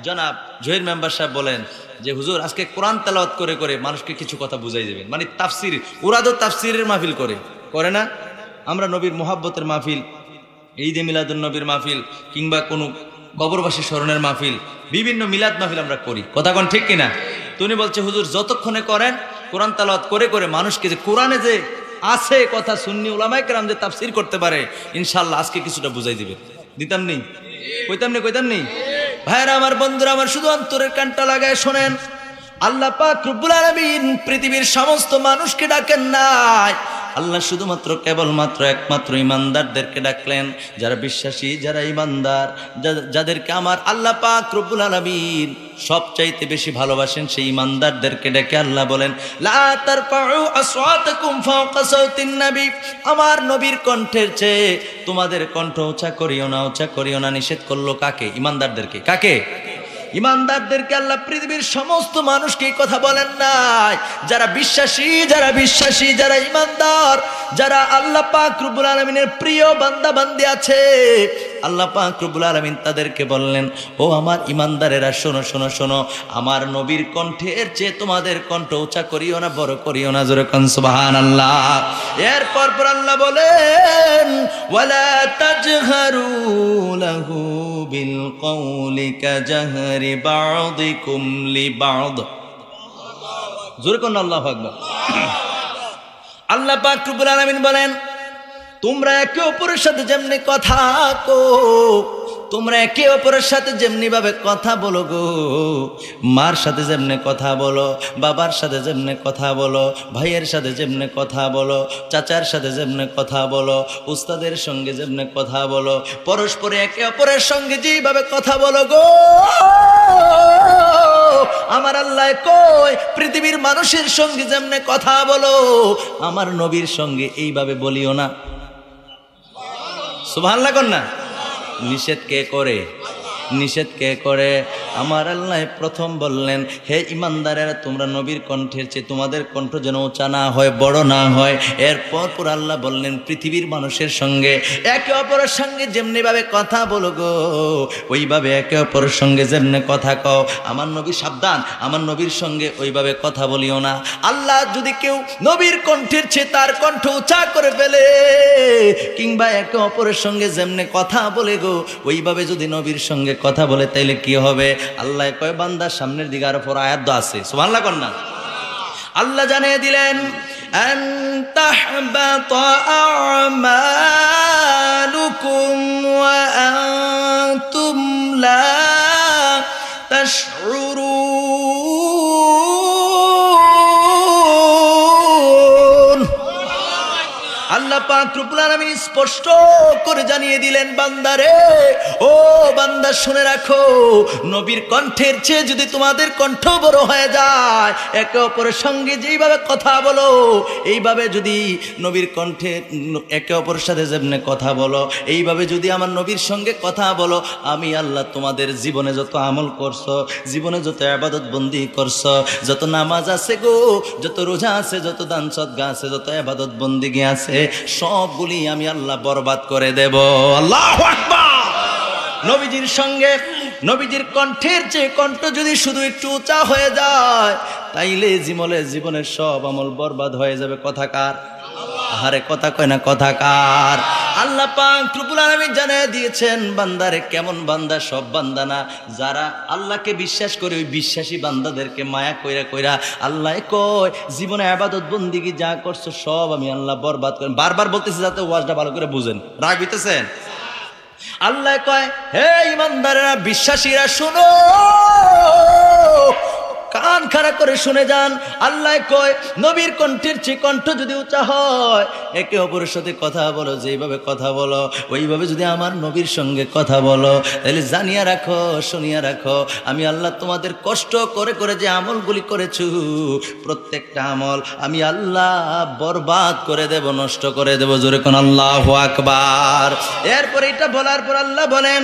জনাব জহির মেম্বার সাহেব বলেন যে হুজুর আজকে কোরআন তেলাওয়াত করে করে মানুষকে কিছু কথা বুঝাই দেবেন, মানে তাফসির, ওরা তো তাফসিরের মাহফিল করে না? আমরা নবীর মোহাব্বতের মাহফিল, ঈদে মিলাদুন নবীর মাহফিল, কিংবা কোনো কবরবাসী স্মরণের মাহফিল, বিভিন্ন মিলাদ মাহফিল আমরা করি, কথা কোন ঠিক কিনা? তুমি বলছে হুজুর যতক্ষণে করেন কোরআন তেলাওয়াত করে করে মানুষকে যে কোরআনে যে আছে কথা সুন্নি উলামায়ে কেরাম যে তাফসির করতে পারে, ইনশাআল্লাহ আজকে কিছুটা বুঝাই দিবে। দিতাম নি? কইতাম নি? ভাইরা আমার, বন্ধুরা আমার, শুধু অন্তরের কানটা লাগায় শোনেন। আল্লাহ পাক রব্বুল আলামিন পৃথিবীর সমস্ত মানুষকে ডাকেন নাই, আল্লাহ শুধুমাত্র কেবলমাত্র একমাত্র ইমানদারদেরকে ডাকলেন, যারা বিশ্বাসী, যারা ইমানদার, যাদেরকে আমার আল্লাহ পাক রব্বুল আলামিন সবচাইতে বেশি ভালোবাসেন, সেই ইমানদারদেরকে ডেকে আল্লাহ বলেন, লা তারফাউ আসওয়াতাকুম ফাওকা সাওতিন নবী, আমার নবীর কণ্ঠের চেয়ে তোমাদের কণ্ঠ উঁচা করিও না, উঁচা করিও না। নিষেধ করলো কাকে? ইমানদারদেরকে। কাকে? ইমানদারদেরকে। আল্লাহ পৃথিবীর সমস্ত মানুষকে এই কথা বলেন নাই। যারা বিশ্বাসী, যারা বিশ্বাসী, যারা ইমানদার, যারা আল্লাহ পাক রব্বুল আলামিনের প্রিয় বান্দা বান্দি আছে, আল্লাহ পাক রব্বুল আলামিন তাদেরকে বললেন, ও আমার ইমানদারেরা, শোনো শোনো শোনো, আমার নবীর কণ্ঠের চেয়ে তোমাদের কণ্ঠ উঁচা করিও না, বড় করিও না। জোরে কোন সুবহানাল্লাহ। এরপর পর আল্লাহ বলেন, ওয়ালা তাজহারু লাহু বিল কওলি কাজহরি বা'দিকুম লিবা'দ। জোরে কোন আল্লাহু আকবার। আল্লাহ পাক রব্বুল আলামিন বলেন, তোমরা একে অপরের সাথে যেমনি কথা কো, তোমরা একে অপরের সাথে যেমনি ভাবে কথা বলো গো, মার সাথে যেমনি কথা বলো, বাবার সাথে যেমনি কথা বলো, ভাইয়ের সাথে যেমনি কথা বলো, চাচার সাথে যেমনি কথা বলো, উস্তাদের সঙ্গে যেমনি কথা বলো, পরস্পরে একে অপরের সঙ্গে যেভাবে কথা বলো গো, আমার আল্লাহ কই পৃথিবীর মানুষের সঙ্গে যেমনি কথা বলো, আমার নবীর সঙ্গে এইভাবে বলিও না। সুবহানাল্লাহ কোন না? নিষেধ কে করে? নিষেধ কে করে? আমার আল্লাহ প্রথম বললেন, হে ইমানদারেরা, তোমরা নবীর কণ্ঠের চেয়ে তোমাদের কণ্ঠ যেন উঁচা না হয়, বড় না হয়। এরপর পর আল্লাহ বললেন, পৃথিবীর মানুষের সঙ্গে একে অপরের সঙ্গে যেমনি ভাবে কথা বলো গো, ওইভাবে একে অপরের সঙ্গে যেমনি কথা কও। আমার নবী সাবধান, আমার নবীর সঙ্গে ওইভাবে কথা বলিও না। আল্লাহ যদি কেউ নবীর কণ্ঠের চেয়ে তার কণ্ঠ উঁচা করে ফেলে, কিংবা একে অপরের সঙ্গে যেমনি কথা বলে গো, ওইভাবে যদি নবীর সঙ্গে কথা বলে, তাইলে কি হবে? আল্লাহ কয়, বান্দার সামনের দিকে আরো পর আয়াত আছে। সুবহানাল্লাহ কোন না? আল্লাহ জানিয়ে দিলেন, আন তাহবাতা আমালুকুম ওয়া আনতুম লা তাশউরুন। আল্লাহ পাক রব্বুল আলামিন স্পষ্ট করে জানিয়ে দিলেন, বান্দারে, ও বান্দা শুনে রাখো, নবীর কণ্ঠের চেয়ে যদি তোমাদের কণ্ঠ বড় হয়ে যায়, একে অপরের সঙ্গে যেইভাবে কথা বলো, এইভাবে যদি নবীর কণ্ঠে একে অপরের সাথে যেমনি কথা বলো, এইভাবে যদি আমার নবীর সঙ্গে কথা বলো, আমি আল্লাহ তোমাদের জীবনে যত আমল করছো, জীবনে যত ইবাদত বন্দি করছো, যত নামাজ আছে গো, যত রোজা আছে, যত দান সদকা আছে, যত ইবাদত বন্দিগি আছে, সবগুলি আমি আল্লাহ বরবাদ করে দেব। আল্লাহু আকবার। নবীজির সঙ্গে নবীজির কণ্ঠের চেয়ে কণ্ঠ যদি শুধু একটু উঁচা হয়ে যায়, তাইলে জীবনের সব আমল বরবাদ হয়ে যাবে। কথাকার? আহারে কথা কয় না, কথাকার? আল্লাহ পাক রব্বুল আলামিন জানিয়ে দিয়েছেন, বান্দারে কেমন বান্দা? সব বান্দা না, যারা আল্লাহকে বিশ্বাস করে, ওই বিশ্বাসী বান্দাদেরকে মায়া কইরা কইরা আল্লাহ কয়, জীবনে ইবাদত বন্দিগি যা করছো সব আমি আল্লাহ বরবাদ করেন। বারবার বলতেছি যাতে ওয়াজটা ভালো করে বুঝেন। রাগ হইতেছেন? আল্লাহ কয়, হে ইমানদারেরা, বিশ্বাসীরা শোনো, কান খাড়া করে শুনে যান। আল্লাহ কয়, নবীর কণ্ঠের চেয়ে কণ্ঠ যদি উঁচা হয়, একে অপরের সাথে কথা বলো, যেইভাবে কথা বলো, ওইভাবে যদি আমার নবীর সঙ্গে কথা বলো, তাহলে জানিয়া রাখো, শুনিয়া রাখো, আমি আল্লাহ তোমাদের কষ্ট করে করে যে আমলগুলি করেছো, প্রত্যেকটা আমল আমি আল্লাহ বরবাদ করে দেব, নষ্ট করে দেব। জোরে কোন আল্লাহু আকবার। এরপর এটা বলার পর আল্লাহ বলেন,